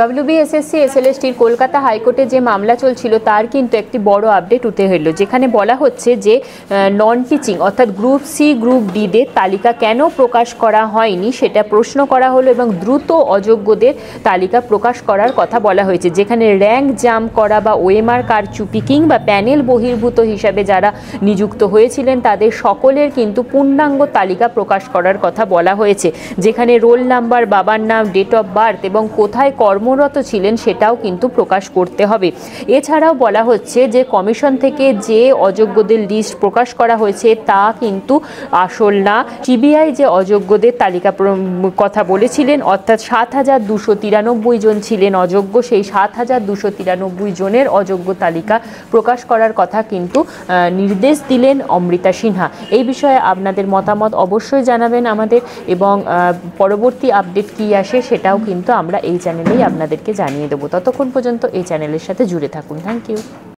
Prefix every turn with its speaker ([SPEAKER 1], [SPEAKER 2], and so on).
[SPEAKER 1] WBSSC এসএলএসটির Kolkata হাইকোর্টে যে মামলা চলছিল তার কিন্তু একটি বড় আপডেট উঠে এলো, যেখানে বলা হচ্ছে যে নন টিচিং অর্থাৎ গ্রুপ সি গ্রুপ ডিদের তালিকা কেন প্রকাশ করা হয়নি সেটা প্রশ্ন করা হলো এবং দ্রুত অযোগ্যদের তালিকা প্রকাশ করার কথা বলা হয়েছে, যেখানে র্যাঙ্ক জাম্প করা বা ওএমআর কারচুপি কিংবা প্যানেল বহির্ভূত হিসাবে যারা নিযুক্ত হয়েছিলেন তাদের সকলের কিন্তু পূর্ণাঙ্গ তালিকা প্রকাশ করার কথা বলা হয়েছে, যেখানে রোল নাম্বার, বাবার নাম, ডেট অফ বার্থ এবং কোথায় কর্মরত ছিলেন সেটাও কিন্তু প্রকাশ করতে হবে। এছাড়াও বলা হচ্ছে যে কমিশন থেকে যে অযোগ্যদের লিস্ট প্রকাশ করা হয়েছে তা কিন্তু আসল না। সিবিআই যে অযোগ্যদের তালিকা কথা বলেছিলেন অর্থাৎ ৭,২৯৩ জন ছিলেন অযোগ্য, সেই ৭,২৯৩ জনের অযোগ্য তালিকা প্রকাশ করার কথা কিন্তু নির্দেশ দিলেন অমৃতা সিনহা। এই বিষয়ে আপনাদের মতামত অবশ্যই জানাবেন আমাদের, এবং পরবর্তী আপডেট কী আসে সেটাও কিন্তু আমরা এই চ্যানেলেই আপনাদেরকে জানিয়ে দেবো। ততক্ষণ পর্যন্ত এই চ্যানেলের সাথে জুড়ে থাকুন। Thank you.